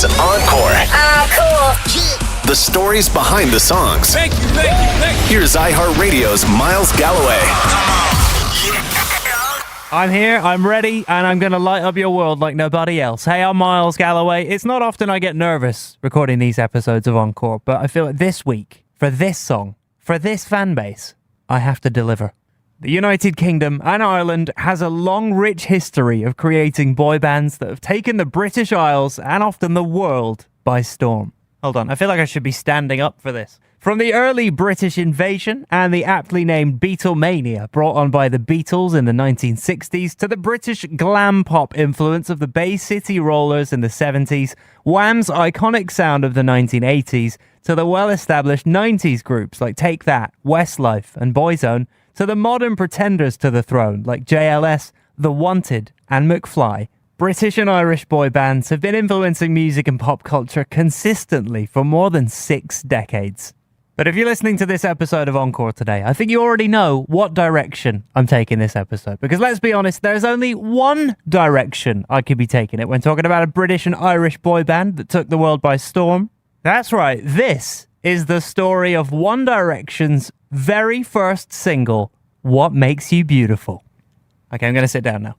is Encore. Cool. The stories behind the songs. Thank you. Here's iHeartRadio's Miles Galloway. I'm here, I'm ready, and I'm going to light up your world like nobody else. Hey, I'm Miles Galloway. It's not often I get nervous recording these episodes of Encore, but I feel like this week, for this song, for this fan base, I have to deliver. The United Kingdom and Ireland has a long, rich history of creating boy bands that have taken the British Isles and often the world by storm. Hold on, I feel like I should be standing up for this. From the early British invasion and the aptly named Beatlemania brought on by the Beatles in the 1960s to the British glam pop influence of the Bay City Rollers in the 70s, Wham's iconic sound of the 1980s to the well-established 90s groups like Take That, Westlife and Boyzone, to the modern pretenders to the throne like JLS, The Wanted and McFly. British and Irish boy bands have been influencing music and pop culture consistently for more than 6 decades. But if you're listening to this episode of Encore today, I think you already know what direction I'm taking this episode. Because let's be honest, there's only one direction I could be taking it when talking about a British and Irish boy band that took the world by storm. That's right, this is the story of One Direction's very first single, What Makes You Beautiful. Okay, I'm going to sit down now.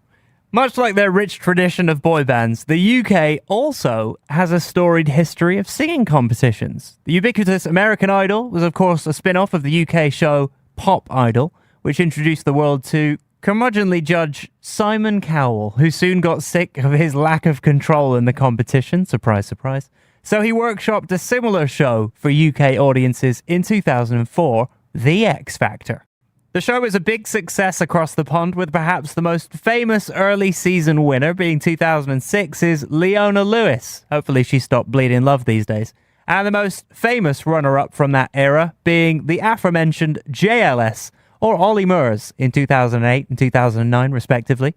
Much like their rich tradition of boy bands, the UK also has a storied history of singing competitions. The ubiquitous American Idol was, of course, a spin-off of the UK show Pop Idol, which introduced the world to curmudgeonly judge Simon Cowell, who soon got sick of his lack of control in the competition. Surprise, surprise. So he workshopped a similar show for UK audiences in 2004, The X Factor. The show was a big success across the pond, with perhaps the most famous early season winner being 2006's Leona Lewis. Hopefully she stopped bleeding love these days. And the most famous runner-up from that era being the aforementioned JLS, or Ollie Murs, in 2008 and 2009 respectively.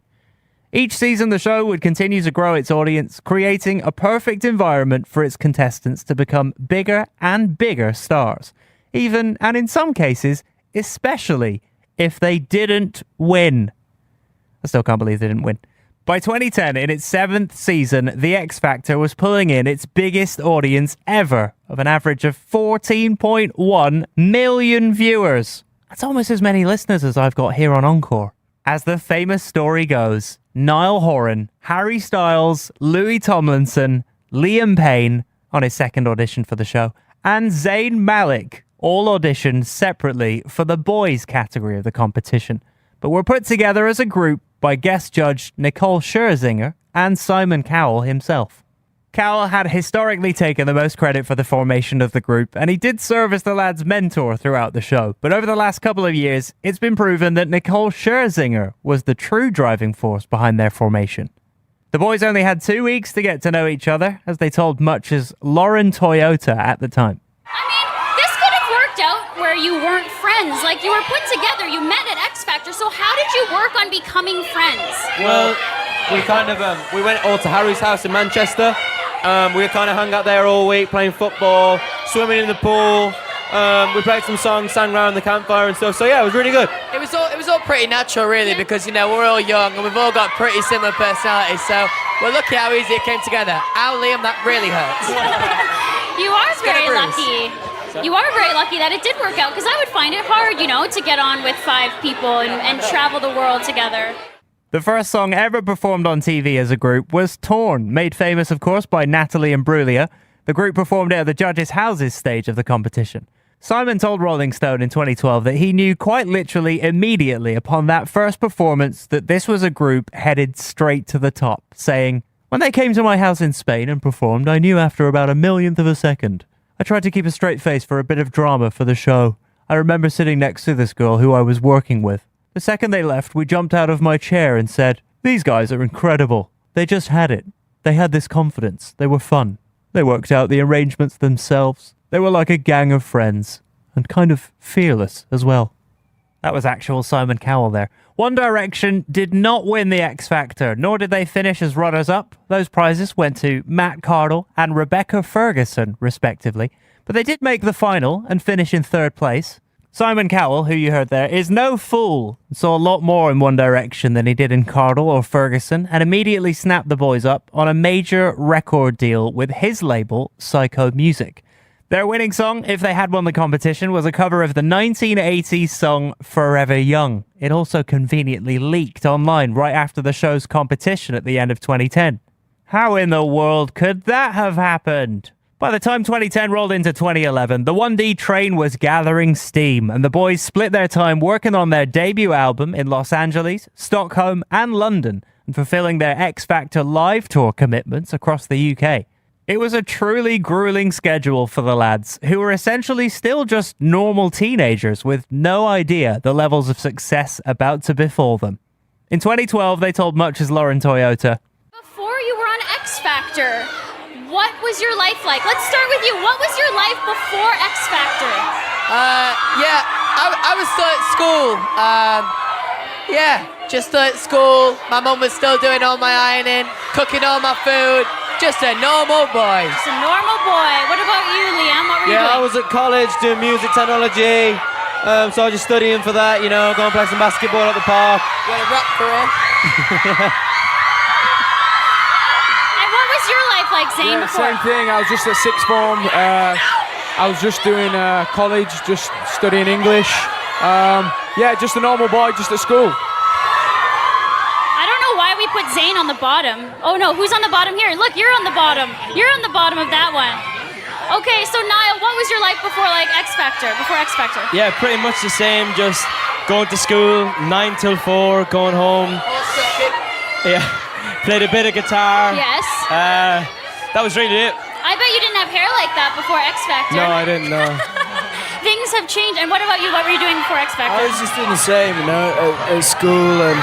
Each season the show would continue to grow its audience, creating a perfect environment for its contestants to become bigger and bigger stars. Even, and in some cases, especially if they didn't win. I still can't believe they didn't win. By 2010, in its 7th season, The X Factor was pulling in its biggest audience ever, of an average of 14.1 million viewers. That's almost as many listeners as I've got here on Encore. As the famous story goes, Niall Horan, Harry Styles, Louis Tomlinson, Liam Payne, on his second audition for the show, and Zayn Malik all auditioned separately for the boys category of the competition, but were put together as a group by guest judge Nicole Scherzinger and Simon Cowell himself. Cowell had historically taken the most credit for the formation of the group, and he did serve as the lads' mentor throughout the show, but over the last couple of years, it's been proven that Nicole Scherzinger was the true driving force behind their formation. The boys only had 2 weeks to get to know each other, as they told Much's Lauren Toyota at the time. Where you weren't friends, like you were put together, you met at X Factor, so how did you work on becoming friends? Well, we kind of, we went all to Harry's house in Manchester. We kind of hung out there all week, playing football, swimming in the pool. We played some songs, sang around the campfire and stuff, so yeah, it was really good. It was all pretty natural, really, because, you know, we're all young and we've all got pretty similar personalities, so we're lucky how easy it came together. Ow, Liam, that really hurts. You are very lucky. You are very lucky that it did work out, because I would find it hard, you know, to get on with 5 people and travel the world together. The first song ever performed on TV as a group was Torn, made famous, of course, by Natalie Imbruglia. The group performed it at the Judges' Houses stage of the competition. Simon told Rolling Stone in 2012 that he knew quite literally immediately upon that first performance that this was a group headed straight to the top, saying, "When they came to my house in Spain and performed, I knew after about a millionth of a second. I tried to keep a straight face for a bit of drama for the show. I remember sitting next to this girl who I was working with. The second they left, we jumped out of my chair and said, 'These guys are incredible. They just had it. They had this confidence. They were fun. They worked out the arrangements themselves. They were like a gang of friends, and kind of fearless as well.'" That was actual Simon Cowell there. One Direction did not win the X Factor, nor did they finish as runners-up. Those prizes went to Matt Cardle and Rebecca Ferguson, respectively. But they did make the final and finish in 3rd place. Simon Cowell, who you heard there, is no fool. Saw a lot more in One Direction than he did in Cardle or Ferguson, and immediately snapped the boys up on a major record deal with his label, Psycho Music. Their winning song, if they had won the competition, was a cover of the 1980s song Forever Young. It also conveniently leaked online right after the show's competition at the end of 2010. How in the world could that have happened? By the time 2010 rolled into 2011, the 1D train was gathering steam, and the boys split their time working on their debut album in Los Angeles, Stockholm, and London, and fulfilling their X Factor live tour commitments across the UK. It was a truly grueling schedule for the lads, who were essentially still just normal teenagers with no idea the levels of success about to befall them. In 2012, they told Much's Lauren Toyota, Before you were on X Factor, what was your life like? Let's start with you. What was your life before X Factor? I was still at school. Just still at school. My mum was still doing all my ironing, cooking all my food. Just a normal boy. Just a normal boy. What about you, Liam? What were you doing? Yeah, I was at college doing music technology. So I was just studying for that, you know, going to play some basketball at the park. You had a rap career? And what was your life like, Zayn, before? Same thing. I was just at sixth form. I was just doing college, just studying English. Just a normal boy, just at school. I don't know why we put Zayn on the bottom. Oh no, who's on the bottom here? Look, you're on the bottom. You're on the bottom of that one. Okay, so Niall, what was your life before X Factor? Before X Factor? Yeah, pretty much the same. Just going to school 9 till 4, going home. Yeah, played a bit of guitar. Yes. That was really it. I bet you didn't have hair like that before X Factor. No, I didn't know. Things have changed. And what about you? What were you doing before X Factor? I was just doing the same, at school and,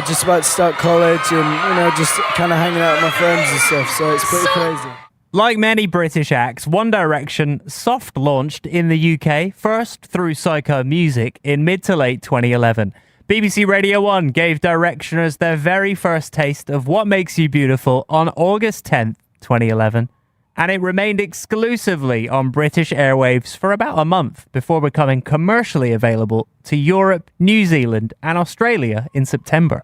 just about to start college and, just kind of hanging out with my friends and stuff. So it's pretty crazy. Like many British acts, One Direction soft launched in the UK, first through Psycho Music in mid to late 2011. BBC Radio 1 gave Directioners their very first taste of What Makes You Beautiful on August 10th, 2011. And it remained exclusively on British airwaves for about a month before becoming commercially available to Europe, New Zealand, and Australia in September.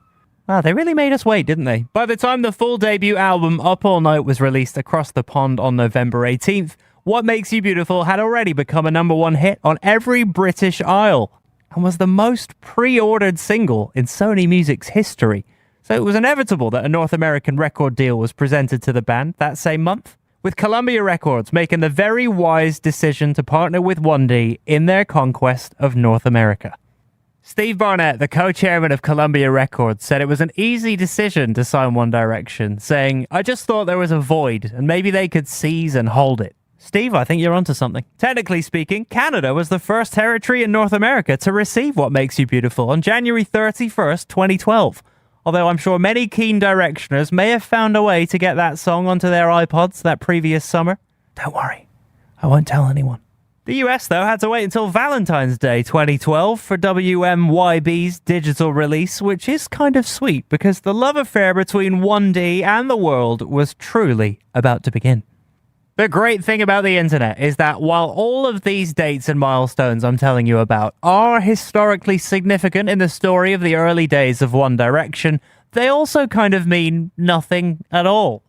Wow, they really made us wait, didn't they? By the time the full debut album Up All Night was released across the pond on November 18th, What Makes You Beautiful had already become a number one hit on every British isle and was the most pre-ordered single in Sony Music's history. So it was inevitable that a North American record deal was presented to the band that same month, with Columbia Records making the very wise decision to partner with 1D in their conquest of North America. Steve Barnett, the co-chairman of Columbia Records, said it was an easy decision to sign One Direction, saying, I just thought there was a void and maybe they could seize and hold it. Steve, I think you're onto something. Technically speaking, Canada was the first territory in North America to receive What Makes You Beautiful on January 31st, 2012. Although I'm sure many keen Directioners may have found a way to get that song onto their iPods that previous summer. Don't worry, I won't tell anyone. The US, though, had to wait until Valentine's Day 2012 for WMYB's digital release, which is kind of sweet because the love affair between 1D and the world was truly about to begin. The great thing about the internet is that while all of these dates and milestones I'm telling you about are historically significant in the story of the early days of One Direction, they also kind of mean nothing at all.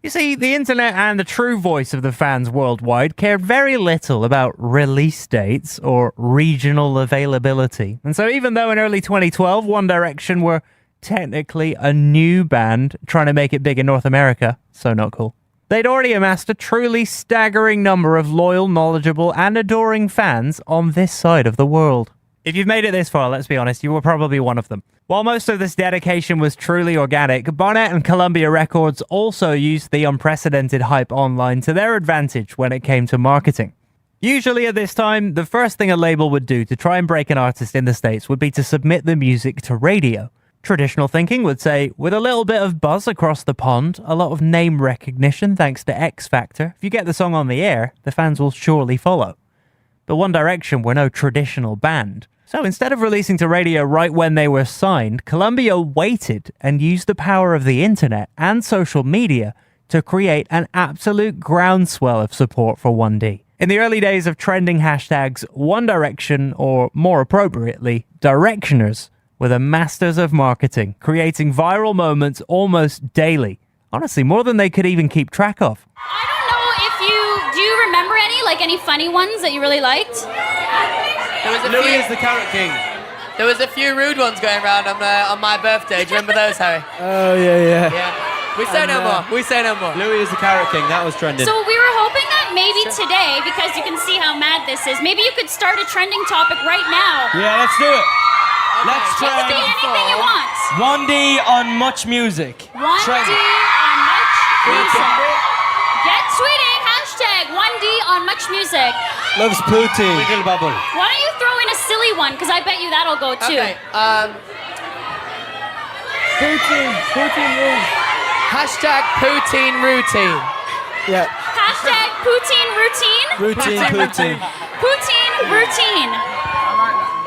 You see, the internet and the true voice of the fans worldwide cared very little about release dates or regional availability. And so even though in early 2012 One Direction were technically a new band trying to make it big in North America, so not cool, they'd already amassed a truly staggering number of loyal, knowledgeable, and adoring fans on this side of the world. If you've made it this far, let's be honest, you were probably one of them. While most of this dedication was truly organic, Barnett and Columbia Records also used the unprecedented hype online to their advantage when it came to marketing. Usually at this time, the first thing a label would do to try and break an artist in the States would be to submit the music to radio. Traditional thinking would say, with a little bit of buzz across the pond, a lot of name recognition thanks to X Factor, if you get the song on the air, the fans will surely follow. But One Direction were no traditional band. So instead of releasing to radio right when they were signed, Columbia waited and used the power of the internet and social media to create an absolute groundswell of support for 1D. In the early days of trending hashtags, One Direction, or more appropriately, Directioners, were the masters of marketing, creating viral moments almost daily. Honestly, more than they could even keep track of. I don't know if do you remember any funny ones that you really liked? Louis is the Carrot King. There was a few rude ones going around on my birthday. Do you remember those, Harry? Oh, yeah. Yeah. We say no more. We say no more. Louis is the Carrot King. That was trending. So we were hoping that maybe today, because you can see how mad this is, maybe you could start a trending topic right now. Yeah, let's do it. Let's It could be anything you want. 1D on Much Music. 1D on Much Music. Get tweeting, hashtag 1D on Much Music. Loves Putin. Wiggle bubble. Why don't you throw in a silly one, because I bet you that'll go too. Okay. Putin. Hashtag Poutine routine. Yeah. Hashtag Poutine routine. Putin. Poutine routine.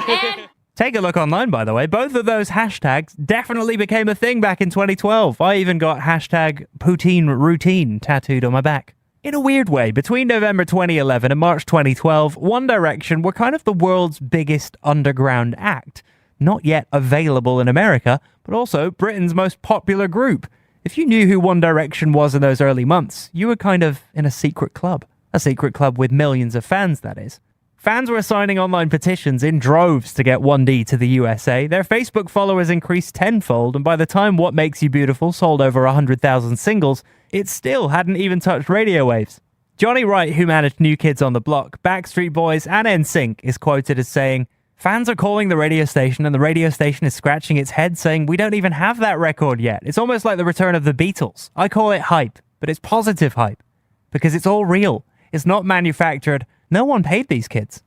And Take a look online, by the way. Both of those hashtags definitely became a thing back in 2012. I even got hashtag Poutine Routine tattooed on my back. In a weird way, between November 2011 and March 2012, One Direction were kind of the world's biggest underground act. Not yet available in America, but also Britain's most popular group. If you knew who One Direction was in those early months, you were kind of in a secret club. A secret club with millions of fans, that is. Fans were signing online petitions in droves to get 1D to the USA. Their Facebook followers increased tenfold, and by the time What Makes You Beautiful sold over 100,000 singles, it still hadn't even touched radio waves. Johnny Wright, who managed New Kids on the Block, Backstreet Boys, and NSYNC, is quoted as saying, "Fans are calling the radio station, and the radio station is scratching its head saying, we don't even have that record yet. It's almost like the return of the Beatles. I call it hype, but it's positive hype. Because it's all real. It's not manufactured. No one paid these kids."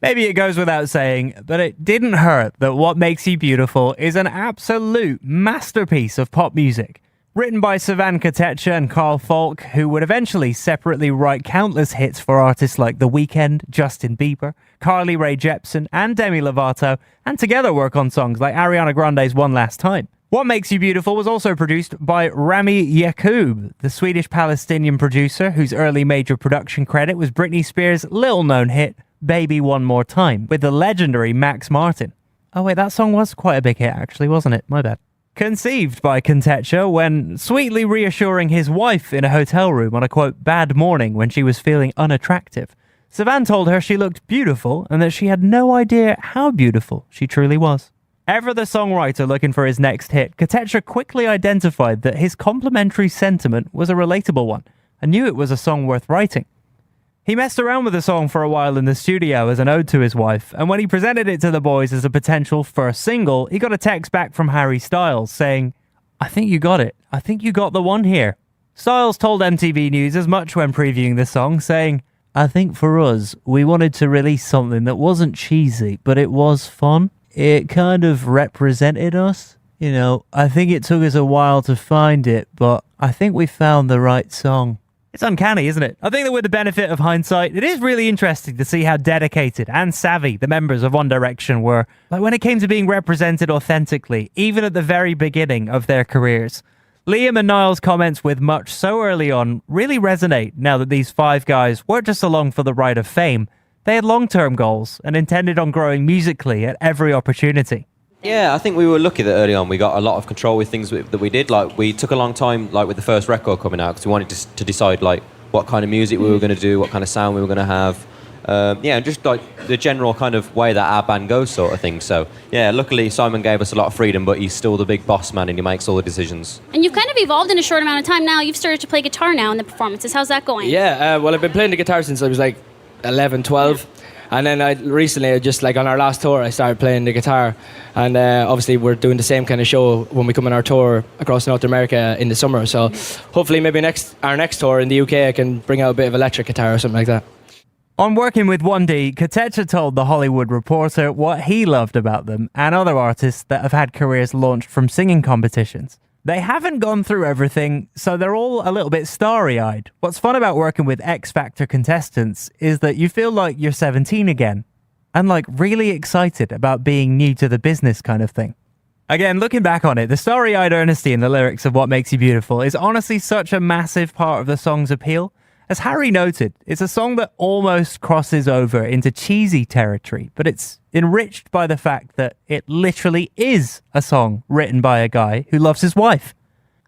Maybe it goes without saying, but it didn't hurt that What Makes You Beautiful is an absolute masterpiece of pop music. Written by Savan Kotecha and Carl Falk, who would eventually separately write countless hits for artists like The Weeknd, Justin Bieber, Carly Rae Jepsen, and Demi Lovato, and together work on songs like Ariana Grande's One Last Time. What Makes You Beautiful was also produced by Rami Yacoub, the Swedish-Palestinian producer whose early major production credit was Britney Spears' little-known hit, Baby One More Time, with the legendary Max Martin. Oh wait, that song was quite a big hit actually, wasn't it? My bad. Conceived by Kotecha when sweetly reassuring his wife in a hotel room on a quote, bad morning when she was feeling unattractive. Savan told her she looked beautiful and that she had no idea how beautiful she truly was. Ever the songwriter looking for his next hit, Kotecha quickly identified that his complimentary sentiment was a relatable one and knew it was a song worth writing. He messed around with the song for a while in the studio as an ode to his wife, and when he presented it to the boys as a potential first single, he got a text back from Harry Styles saying, "I think you got it. I think you got the one here." Styles told MTV News as much when previewing the song, saying, "I think for us, we wanted to release something that wasn't cheesy, but it was fun. It kind of represented us. You know, I think it took us a while to find it, but I think we found the right song." It's uncanny, isn't it? I think that with the benefit of hindsight, it is really interesting to see how dedicated and savvy the members of One Direction were, like when it came to being represented authentically, even at the very beginning of their careers. Liam and Niall's comments with Much so early on really resonate now that these five guys weren't just along for the ride of fame. They had long-term goals and intended on growing musically at every opportunity. Yeah, I think we were lucky that early on we got a lot of control with things that we did. Like, we took a long time, like with the first record coming out, because we wanted to decide like what kind of music we were going to do, what kind of sound we were going to have. Yeah, just like the general kind of way that our band goes, sort of thing. So yeah, luckily Simon gave us a lot of freedom, but he's still the big boss man and he makes all the decisions. And you've kind of evolved in a short amount of time now. You've started to play guitar now in the performances. How's that going? Yeah, well, I've been playing the guitar since I was like 11, 12. And then recently, just like on our last tour, I started playing the guitar. And obviously we're doing the same kind of show when we come on our tour across North America in the summer. So hopefully maybe our next tour in the UK, I can bring out a bit of electric guitar or something like that. On working with 1D, Kotecha told The Hollywood Reporter what he loved about them and other artists that have had careers launched from singing competitions. They haven't gone through everything, so they're all a little bit starry-eyed. What's fun about working with X Factor contestants is that you feel like you're 17 again, and like really excited about being new to the business kind of thing. Again, looking back on it, the starry-eyed earnesty in the lyrics of What Makes You Beautiful is honestly such a massive part of the song's appeal, As Harry noted, it's a song that almost crosses over into cheesy territory, but it's enriched by the fact that it literally is a song written by a guy who loves his wife.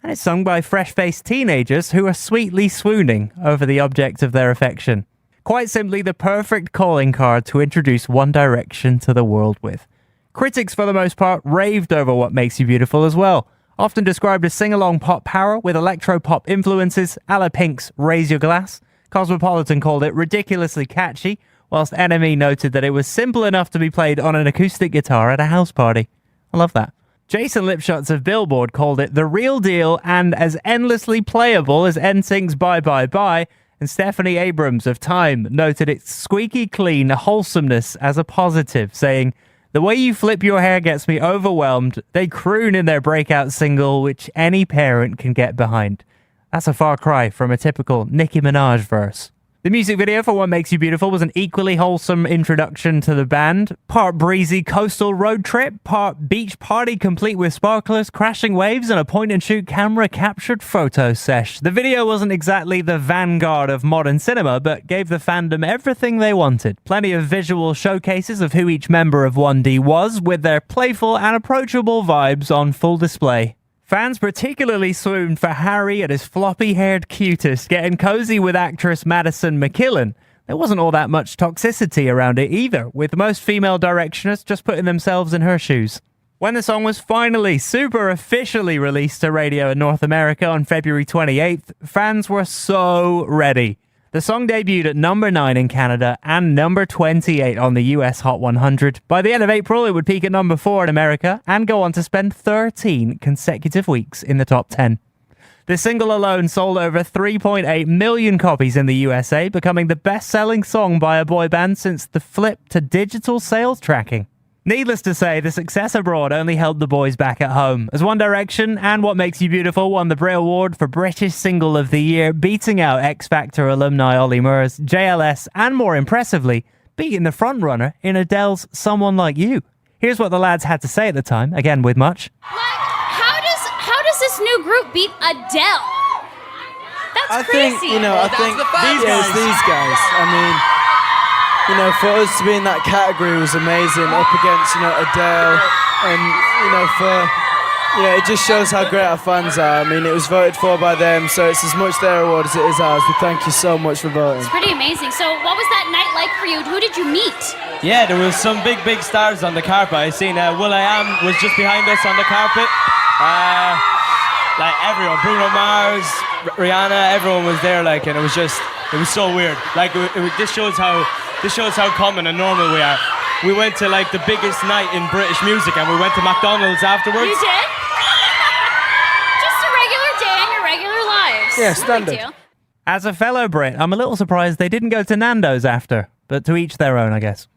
And it's sung by fresh-faced teenagers who are sweetly swooning over the object of their affection. Quite simply, the perfect calling card to introduce One Direction to the world with. Critics, for the most part, raved over What Makes You Beautiful as well. Often described as sing-along pop power with electro-pop influences, a la Pink's Raise Your Glass. Cosmopolitan called it ridiculously catchy, whilst NME noted that it was simple enough to be played on an acoustic guitar at a house party. I love that. Jason Lipschutz of Billboard called it the real deal and as endlessly playable as NSYNC's Bye Bye Bye, and Stephanie Abrams of Time noted its squeaky clean wholesomeness as a positive, saying, "The way you flip your hair gets me overwhelmed. They croon in their Breakout single, which any parent can get behind." That's a far cry from a typical Nicki Minaj verse. The music video for What Makes You Beautiful was an equally wholesome introduction to the band. Part breezy coastal road trip, part beach party complete with sparklers, crashing waves, and a point-and-shoot camera-captured photo sesh. The video wasn't exactly the vanguard of modern cinema, but gave the fandom everything they wanted. Plenty of visual showcases of who each member of 1D was, with their playful and approachable vibes on full display. Fans particularly swooned for Harry and his floppy-haired cutest, getting cozy with actress Madison McKillen. There wasn't all that much toxicity around it either, with most female Directioners just putting themselves in her shoes. When the song was finally super officially released to radio in North America on February 28th, fans were so ready. The song debuted at number 9 in Canada and number 28 on the US Hot 100. By the end of April, it would peak at number 4 in America and go on to spend 13 consecutive weeks in the top 10. The single alone sold over 3.8 million copies in the USA, becoming the best-selling song by a boy band since the flip to digital sales tracking. Needless to say, the success abroad only held the boys back at home, as One Direction and What Makes You Beautiful won the Brit Award for British Single of the Year, beating out X Factor alumni Ollie Murs, JLS, and more impressively, beating the frontrunner in Adele's Someone Like You. Here's what the lads had to say at the time, again with much. How does this new group beat Adele? That's crazy. I think these guys. I mean, for us to be in that category was amazing, up against, Adele, and, it just shows how great our fans are. I mean, it was voted for by them, so it's as much their award as it is ours. We thank you so much for voting. It's pretty amazing. So what was that night like for you? Who did you meet? Yeah, there was some big stars on the carpet. I seen will.i.am was just behind us on the carpet. Like everyone, Bruno Mars, Rihanna, everyone was there, and it was so weird. This shows how common and normal we are. We went to the biggest night in British music, and we went to McDonald's afterwards. You did? Just a regular day in your regular lives. Yeah, No standard. big deal. As a fellow Brit, I'm a little surprised they didn't go to Nando's after, but to each their own, I guess.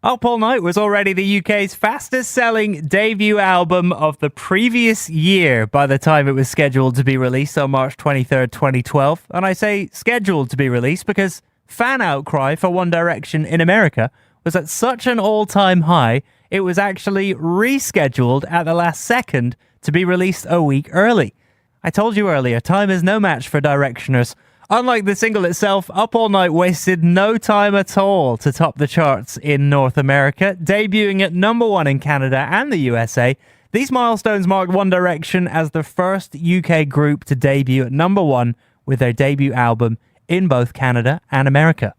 Up All Night was already the UK's fastest-selling debut album of the previous year by the time it was scheduled to be released on March 23rd, 2012. And I say scheduled to be released because fan outcry for One Direction in America was at such an all-time high, it was actually rescheduled at the last second to be released a week early. I told you earlier, time is no match for Directioners. Unlike the single itself, Up All Night wasted no time at all to top the charts in North America, debuting at number 1 in Canada and the USA. These milestones marked One Direction as the first UK group to debut at number 1 with their debut album in both Canada and America.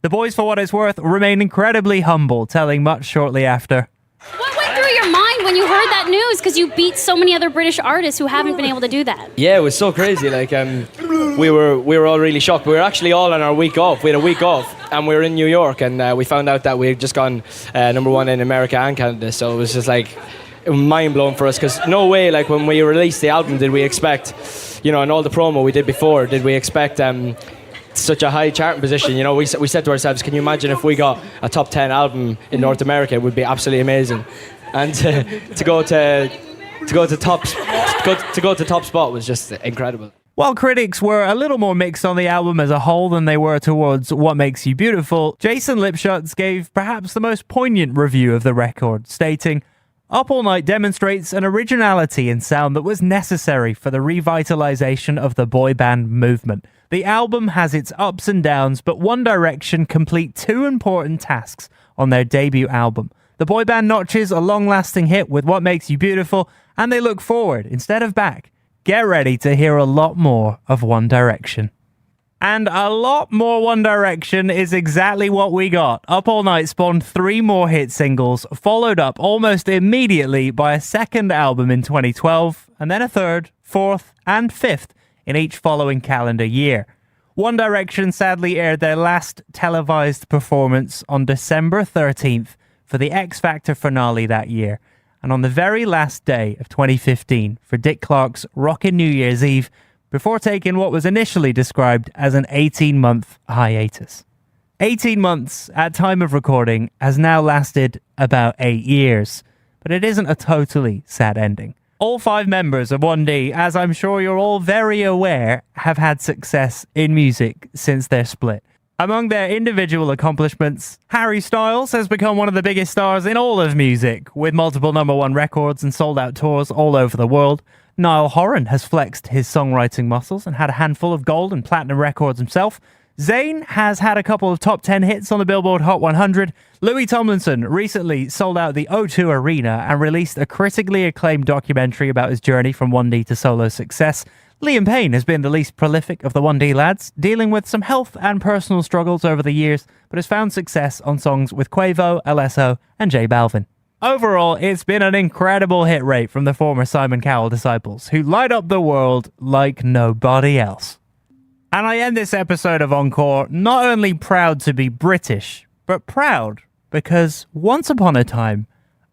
The boys, for what it's worth, remain incredibly humble, telling Much shortly after, What went through your mind when you heard that news? Because you beat so many other British artists who haven't been able to do that. Yeah, it was so crazy. We were all really shocked. We were actually all on our week off. We had a week off, and we were in New York, and we found out that we had just gone number 1 in America and Canada. So it was just mind blowing for us, because no way, when we released the album, did we expect, and all the promo we did before, did we expect such a high charting position. We said to ourselves, can you imagine if we got a top 10 album in North America? It would be absolutely amazing. And to go to top spot was just incredible. While critics were a little more mixed on the album as a whole than they were towards What Makes You Beautiful, Jason Lipschutz gave perhaps the most poignant review of the record, stating, Up All Night demonstrates an originality in sound that was necessary for the revitalization of the boy band movement. The album has its ups and downs, but One Direction complete two important tasks on their debut album. The boy band notches a long-lasting hit with What Makes You Beautiful, and they look forward instead of back. Get ready to hear a lot more of One Direction. And a lot more One Direction is exactly what we got. Up All Night spawned 3 more hit singles, followed up almost immediately by a second album in 2012, and then a third, fourth, and fifth in each following calendar year. One Direction sadly aired their last televised performance on December 13th for the X Factor finale that year, and on the very last day of 2015 for Dick Clark's Rockin' New Year's Eve, before taking what was initially described as an 18-month hiatus. 18 months at time of recording has now lasted about 8 years, but it isn't a totally sad ending. All 5 members of 1D, as I'm sure you're all very aware, have had success in music since their split. Among their individual accomplishments, Harry Styles has become one of the biggest stars in all of music, with multiple #1 records and sold-out tours all over the world. Niall Horan has flexed his songwriting muscles and had a handful of gold and platinum records himself. Zayn has had a couple of top 10 hits on the Billboard Hot 100. Louis Tomlinson recently sold out the O2 Arena and released a critically acclaimed documentary about his journey from 1D to solo success. Liam Payne has been the least prolific of the 1D lads, dealing with some health and personal struggles over the years, but has found success on songs with Quavo, LSO, and J Balvin. Overall, it's been an incredible hit rate from the former Simon Cowell disciples, who light up the world like nobody else. And I end this episode of Encore not only proud to be British, but proud because once upon a time,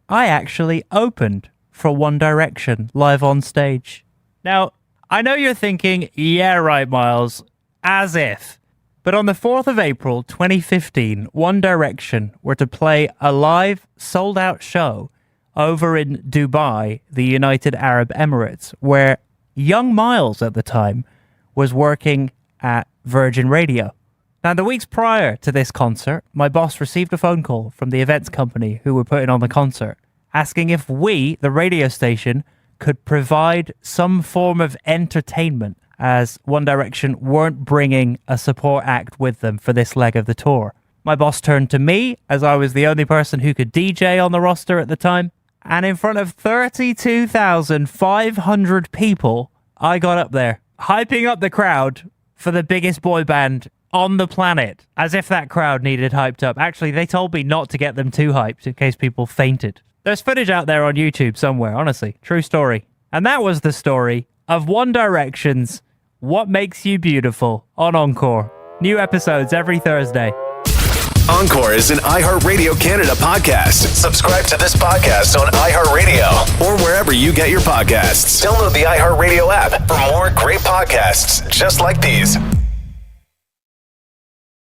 I actually opened for One Direction live on stage. Now, I know you're thinking, yeah, right, Miles, as if. But on the 4th of April 2015, One Direction were to play a live, sold-out show over in Dubai, the United Arab Emirates, where young Miles at the time was working at Virgin Radio. Now, the weeks prior to this concert, my boss received a phone call from the events company who were putting on the concert, asking if we, the radio station, could provide some form of entertainment, as One Direction weren't bringing a support act with them for this leg of the tour. My boss turned to me, as I was the only person who could DJ on the roster at the time, and in front of 32,500 people, I got up there, hyping up the crowd for the biggest boy band on the planet, as if that crowd needed hyped up. Actually, they told me not to get them too hyped in case people fainted. There's footage out there on YouTube somewhere, honestly. True story. And that was the story of One Direction's What Makes You Beautiful on Encore. New episodes every Thursday. Encore is an iHeartRadio Canada podcast. Subscribe to this podcast on iHeartRadio or wherever you get your podcasts. Download the iHeartRadio app for more great podcasts just like these.